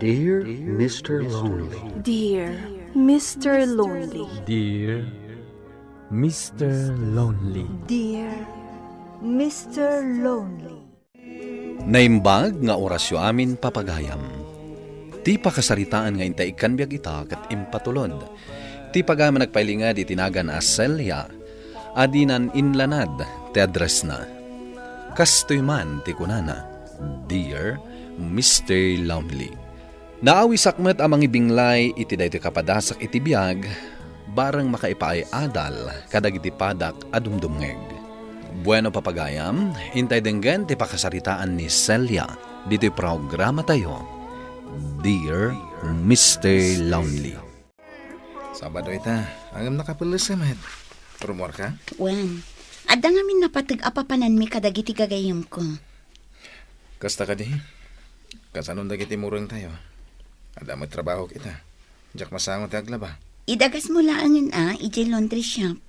Dear Mr. Lonely. Dear Mr. Lonely. Dear Mr. Lonely. Dear Mr. Lonely. Naimbag nga orasyo amin papagayam. Ti pakasaritaan nga intaikan biag ita kat impatulod. Ti pagama nagpailingad itinagan as Celia. Adinan inlanad ti address na. Kastoy man ti kunana. Dear Mr. Lonely. Naawi sakmet amang ibinglay iti daytoy kapadasak iti biag barang makaipaay adal kadag iti padak adumdumngeg. Bueno papagayam, intay denggan ti pakasaritaan ni Celia dito'y programa tayo. Dear Mr. Lonely. Sabado ita, angam nakapulos samat. Rumor ka? Wan, adda nga min napatag apapanan mi kadagiti gagayam ko. Kasta ka di? Kasanon dagiti murang tayo. Ada mo trabaho kita. Diyak masangon ti aglaba. Idagas mo laangan ijay laundry shop.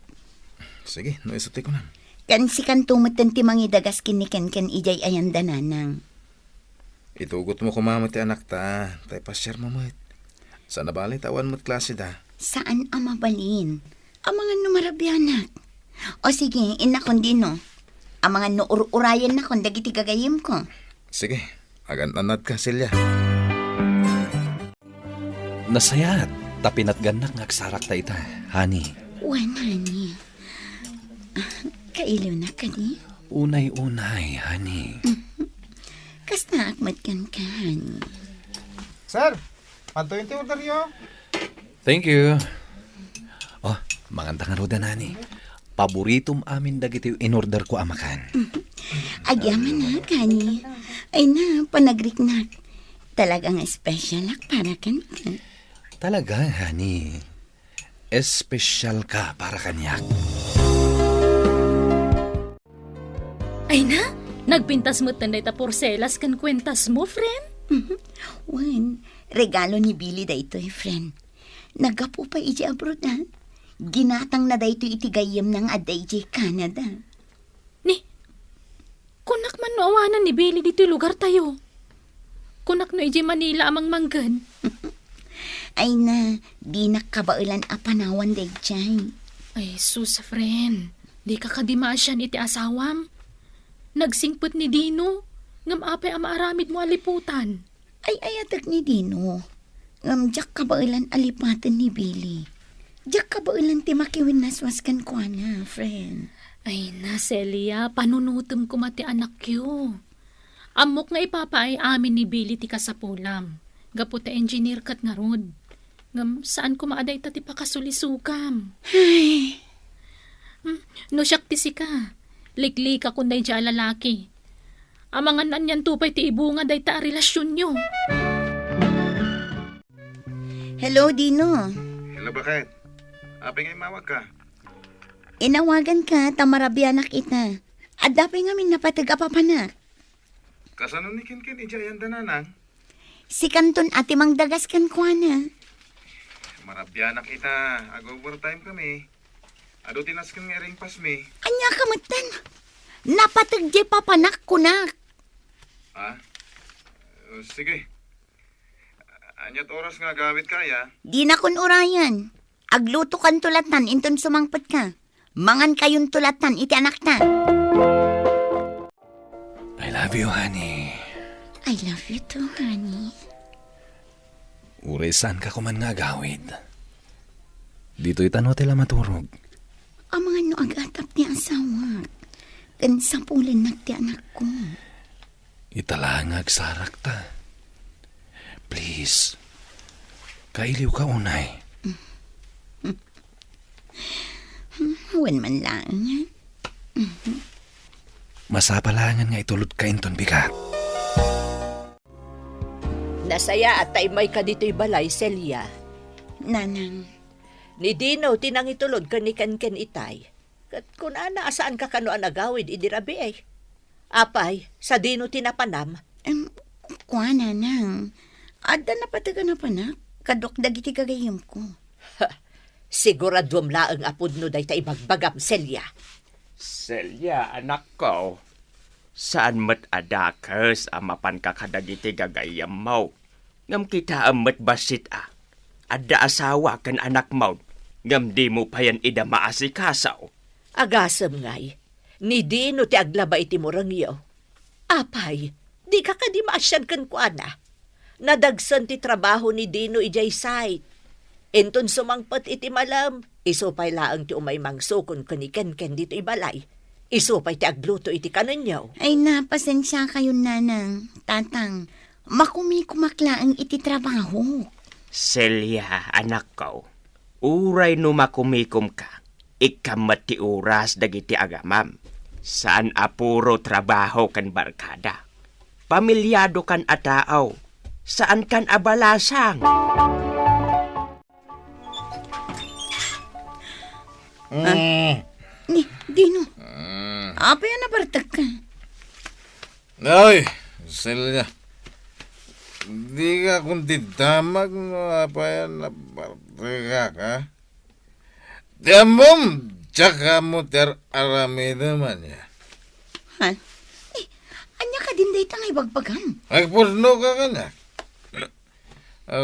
Sige, no isuti ko na. Kan si kan tumutan ti mangidagas kiniken ijay ayan dananang. Itugot mo kumamot ti anak ta. Tay pasyar mo mo't. Sa nabali tawan mo't klase da. Saan amabalin? Ang mga numarabyanak. O sige, inakon din no. Ang mga nuur-urayan na kon dagiti gagayim ko. Sige, agan nanad ka, Celia. Nasayat, tapinat ganak ngagsarak ta ita, honey. Wan, honey. Kailiw na ka ni? Unay-unay, honey. Kasta akmat kan ka, honey. Sir, panto yung order nyo. Thank you. Oh, mangandang aruda, honey. Paboritom amin dagiti in-order ko amakan. Agyaman na, kani. Ay na, panagrik-nak. Talagang special ak para kan ka. Talaga, honey. Espesyal ka para kanyak. Ay na, nagpintas mo tanday ta porcelas kan kwentas mo, friend? Wan, regalo ni Billy da ito, friend. Nagapo pa iti abroad, ha? Ginatang na da ito itigayam ng aday iti Canada. Ni, kunak man no awanan ni Billy dito lugar tayo. Kunak no iji Manila amang manggan. Ay na, di nakabailan apanawan da iti. Ay, sus, friend. Di ka kadimasyan iti asawam. Nagsingput ni Dino. Ngam apay ang maaramid mo aliputan. Ay ayatak ni Dino. Ngam jak kabailan alipatan ni Billy. Jak kabailan ti makiwin naswaskan ko na, friend. Ay na, Celia, panunutom ko mati anak yo. Amok nga ipapaay amin ni Billy ti kasapulam. Gaputa engineer kat nga rod. Ngam saan ko maaday ta ti pakasulisukam. Ay, No siyak ti sika. Liklik ako na dya lalaki. Amangan nan yan tupay ti ibunga day ta relasyon nyo. hello, Dino. Hello, bakit? Api ngay mawag ka. Inawagan ka, tamarabyanak ita. Adapay nga min napatag apapanak. Kasanon ni Kinkin, ijayan dananang. Si Kanton ati mangdagas kan kwa na. Marabyanak ita. Ag-overtime kami. Ado tinaskin nga ring pasmi. Anya kamutan. Napatag di papanak kunak. Ha? Sige. Anyat oras nga gawit kaya. Di na kun urayan. Agluto kan tulatan, inton sumangpet ka. Mangan kayong tulatan, iti anak na. I love you, honey. I love you too, honey. Urisan ka kuman nga gawid. Dito itano tila maturog. Ang mga no agatap ni asawa. Kan sapulin nagti anak ko. Italang agsarak ta. Please. Kailiw ka unay. Huwan man lang. Masapalangan nga itulod ka inton bigat. Nasaya at taimay ka dito'y balay, Celia. Nanang, Ni Dino, tinang itulod ka ni Ken itay. Kat kung asaan ka kano anagawid, idirabi eh. Apay, sa Dino tinapanam. kuha nanang. Adda na pataga na panak. Kadok dagiti kagayim ko. Siguradwam laang apod no day ta ibagbagam, Celia. Celia, anak ko. Saan mo't adakers amapan ka kadagiti gagayam mo? Ngam kita amat basit Adda asawa kan anak maun. Ngam di mo pa yan ida maasikasaw. Agasam ngay. Ni Dino ti aglaba iti morangyo. Apay, di ka di maasyan kan kuana. Nadagsan ti trabaho ni Dino ijay site. Enton sumangpat iti malam. Isupay laang ti umay mangsukon kaniken dito ibalay. Isupay ti agluto iti kananyaw. Ay napasensya kayo, nanang, tatang. Makumikumaklaang iti trabaho. Celia, anak ko. Uray no makumikom ka. Ikamat ti oras dagiti agamam. Saan apuro trabaho kan barkada. Pamilyado kan ataaw. Saan kan abalasang. Ni, Dino. Apa yan nabartag ka? Ay, Celia. Di ka kundi damag no apa yan nabartega ka. Diamom, tsaka mo ter arami naman ya. Ha? Anya ka din day tangay bagbagam. Ay, porno ka kanya.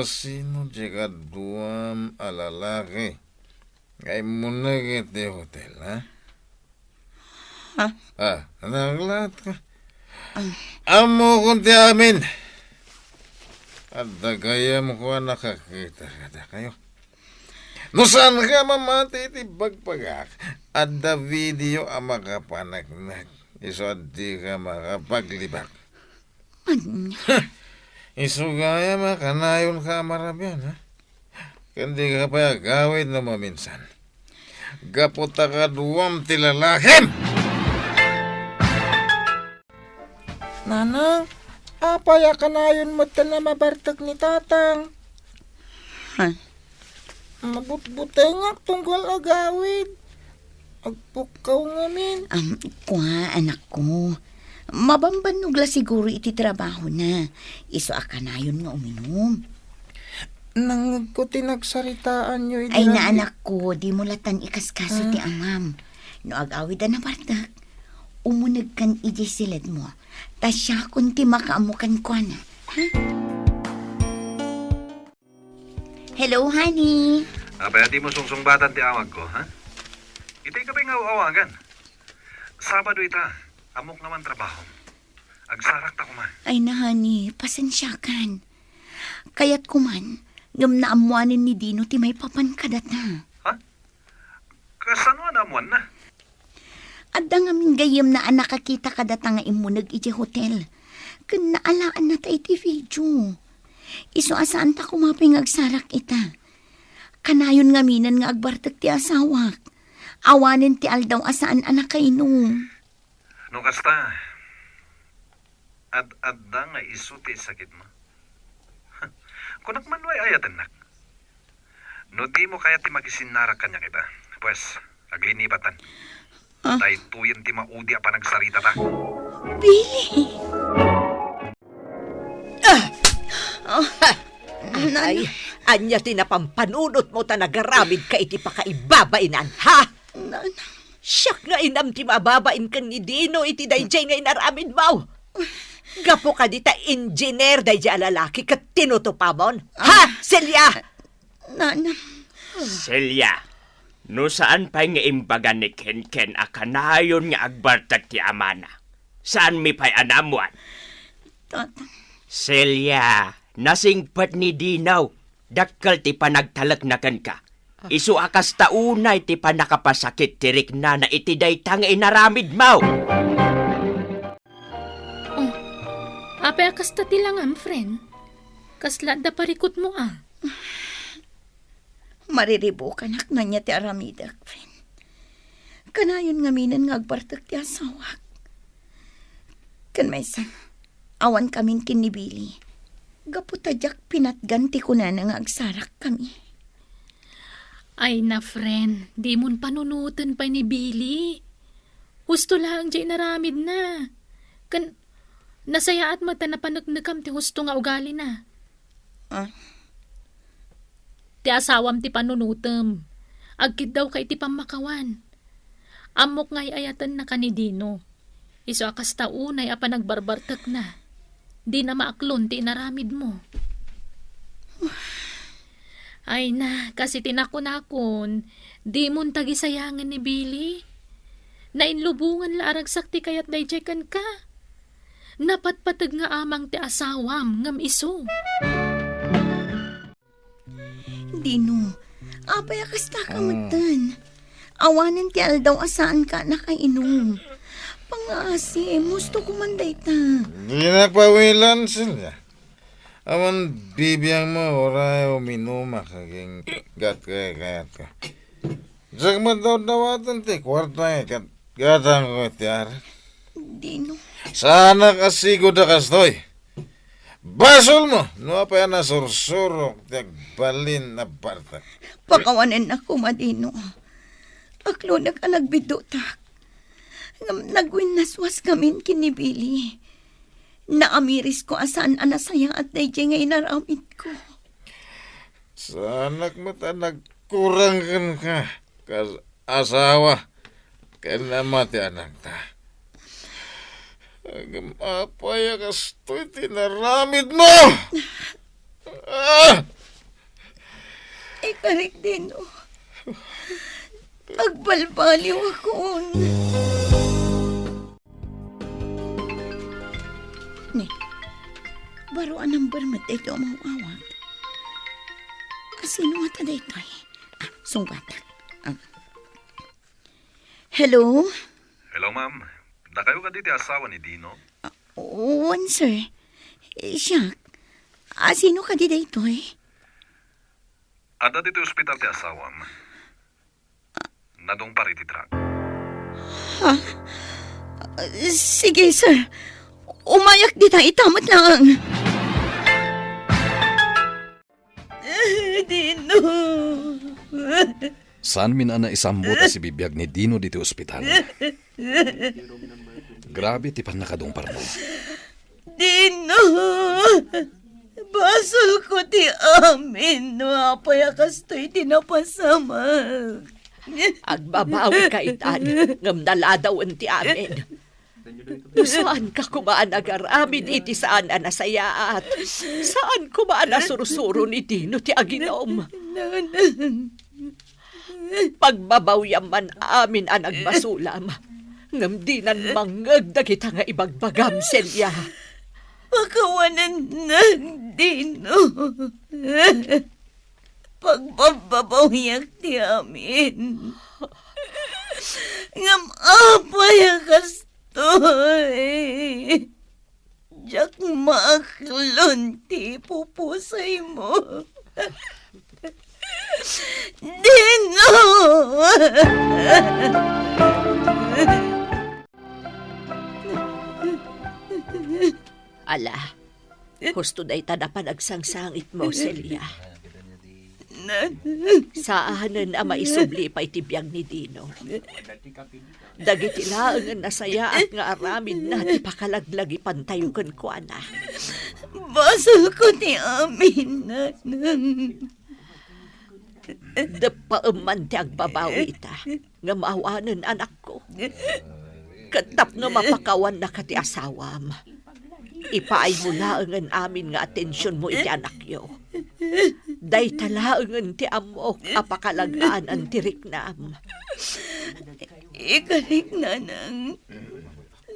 Sino tsaka duam alalaki? Ay muna kiti hotel, ha? Ha? Naglat ka. Amo kunti amin. At dagayam ko nakakita kada kayo. No saan ka mamati iti bagpagak at da video ang makapanagnak. Iso di ka makapaglibak. Iso gaya makanayon ka marabyan, ha? Kandi ka pa gawin na maminsan. Gaputa ka duwam tilalakim! Nanang, apaya kanayon mo na mabartag ni tatang. Ha? Mabutbutengak tungkol agawid. Agpukaw ngamin. Kwa, anak ko. Mabambanugla siguro iti trabaho na. Iso akanayon nga uminom. Nang ko tinagsaritaan nyo. Ay na anak ko, di mo latan ikaskaso ti amam. No agawid na bartak. Umunag kan iji silid mo. Ta siya kunti makaamukan ko na. Ha? Hello, honey. Abay, di mo sungsungbatan ti awag ko, ha? Itay ka ba nga awagan? Sabado ita, amok naman trabaho. Agsarak ta kuman. Ay na, honey, pasensyakan. Kaya't kuman, ngam naamuanin ni Dino ti may papankadat na. Ha? Kasano amuan na? Adda nga min gayem na nakakita kadata nga imunag iti hotel. Kan naalaan na ta iti video. Iso asaan ta kumaping agsarak ita. Kanayon nga minan nga agbartag ti asawak. Awanin ti aldaw asaan anak kaino. No kasta, adda nga iso ti sakit mo. Kunak man way ayatan nak. No di mo kaya ti magisinara kanya kita. Pues, aglinibatan. Dahil tuyan ti maudi pa nagsarita ta. Billy! Ay, anya tinapampanunot mo ta nagaramid ka iti pakaibabainan, ha? Siyak nga inam ti mababain ka ni Dino iti dayjay nga inaramid mo. Gapo ka di ta engineer dayjay alalaki kat tinutupamon. Ha, Celia? Celia, no saan pa nga imbagan ni Ken akanayon nga agbartag ti amana? Saan mi pa'y anamuan? Celia, nasingpat ni Dinaw. Dakkal ti panagtalak na kan ka. Isu akas taunay ti panakapasakit tirik na iti daytang inaramid mo. Oh, apay akas ta tilangan, friend. Kasla da parikot mo Mariribo kanak na niya ti aramidak, friend. Kanayon nga minan nga agbartag ti asawak. Kan maysa, awan kamin kinibili. Gaputadyak pinatganti ko na nga agsarak kami. Ay na, friend. Di mon panunutan pa ni Billy. Husto lang dyan naramid na. Kan, nasaya at mata na panagnagam ti husto nga ugali na. Ti asawam ti panunutam. Agkid daw kay ti pamakawan. Amok ngay ayatan na kanidino. Iso akas taunay apa nagbarbartak na. Di na maaklon ti inaramid mo. Ay na, kasi tinakon-akon, di mo tagisayangan ni Billy. Nainlubungan la arag sakti kayat dayjekan ka. Napatpatag nga amang ti asawam ngam iso. Dino, apay akasta ka matan. Awanin ti aldaw asaan ka nakainom. Pangasi, musto kumanday ta. Di nagpawilan sila. Aman bibiyang mo, oray uminuma kaging gat kayat ka. Diyak mo daw dawatan ti kwarta kat gatang ko tiyar. Dino. Sana kasigo da kastoy. Basol mo, no pa yan na sursurok tiyak balin na parta. Pakawanan ako, Madino. Aklo nagbidutak. Nagwinaswas kamin kinibili. Naamiris ko asaan anasaya at dayjay ngay naramit ko. Sa anak mo ta nagkurangkan ka. Kas asawa. Kaya mati anak ta. Agam apaya kastoy tinaramid mo! Ikarik din, oh. Agbalbaliw ako. Ne, baro anang barmat ito mawawag. Sino nga ta dito eh? Sungbatak. Hello? Hello, ma'am. Na kayo ka dito asawa ni Dino? Oo, sir. Siya, sino ka dito eh? Ada dito ospital ti asawam. Nadong pariti truck. Ha? Sige, sir. Umayak dito, itamat lang. Dino. Saan min ana isambot si bibiyag ni Dino dito ospital? Grabe ti pan nakadungpar mo. Dino. Basol ko ti amin. Apaya kastoy tinapasamag. Agbabawi ka itan, ngam naladawan ti amin. Saan ka kumaan agaramin iti saan anasayaat? Saan kumaan asursuro ni Dino ti aginom? Pagbabawyam man amin ang nagbasulam, ngam di nan mangag na kita nga ibagbagam, Celia. Pakawanan na, Dino. Pagbababawiyak ti amin. Ngam apaya kastoy. Jak maaklon ti pupusay mo. Dino! Ala, husto na itadapan agsangsangit mo, Celia. Saanan ang maisubli pa itibiyang ni Dino. Dagiti laang nasaya at nga aramin na ti pakalaglagi pantayugan ko, ana. Basol ko ti amin, nanang. Dapaaman ti agbabawi ita, nga maawanan anak ko. Katap nga mapakawan na ka ti asawam. Ipaay mo laangan amin nga atensyon mo iti anak yo. Day talaangan ti amok apakalagaan ang tiriknam. Ikarik nanang.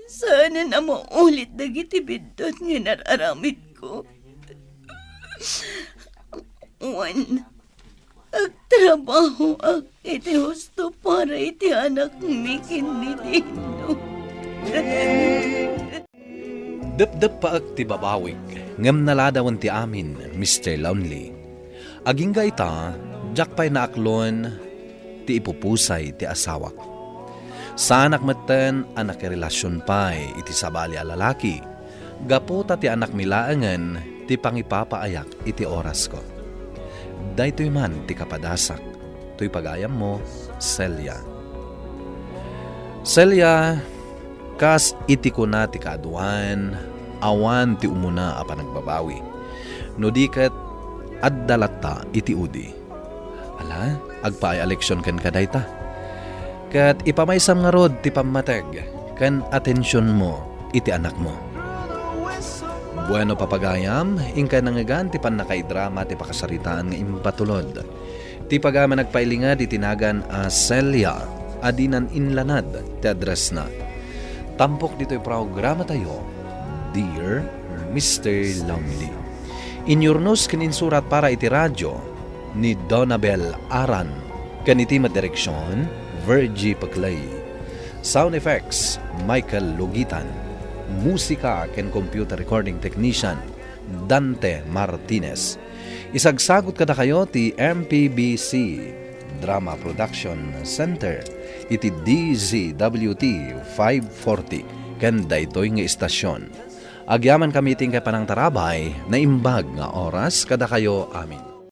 Sana na maulit dagiti bidot nga nararamit ko. Wan, agtrabaho ak iti husto para iti anak mikin ni Dino. Dep-dep paak ti babawik, ngem naladawan ti amin, Mr. Lonely. Agingga ita, jak pa'y naaklon, ti ipupusay ti asawak. Sa anak maten, anak relasyon pa'y iti sabali a lalaki. Gapota ti anak milaangan, ti pangipapaayak iti oras ko. Daytoy man ti kapadasak, to'y pagayam mo, Celia. Celia, kas iti ko na ti kaaduan, awan ti umuna a panagbabawi. No diket addalata iti udi. Ala, agpaay eleksyon ken kaday ta. Kat ipamaysam nga rod ti pamateg, ken atensyon mo iti anak mo. Bueno papagayam, ingka nangagan ti pan nakaidrama ti pakasaritaan nga impatulod. Ti pagama nagpailinga di tinagan a Celia, adinan inlanad ti address na. Tampok dito'y programa tayo, Dear Mr. Lonely. Inyurnos kininsurat para iti radyo ni Donabel Aran, kaniti madireksyon, Virgie Paclay. Sound effects, Michael Lugitan. Musika ken computer recording technician, Dante Martinez. Isagsagot kada kayo ti MPBC Drama Production Center iti DZWT 540 ken daytoy nga istasyon. Agyaman kami ting kay panang tarabay na imbag nga oras kada kayo amin.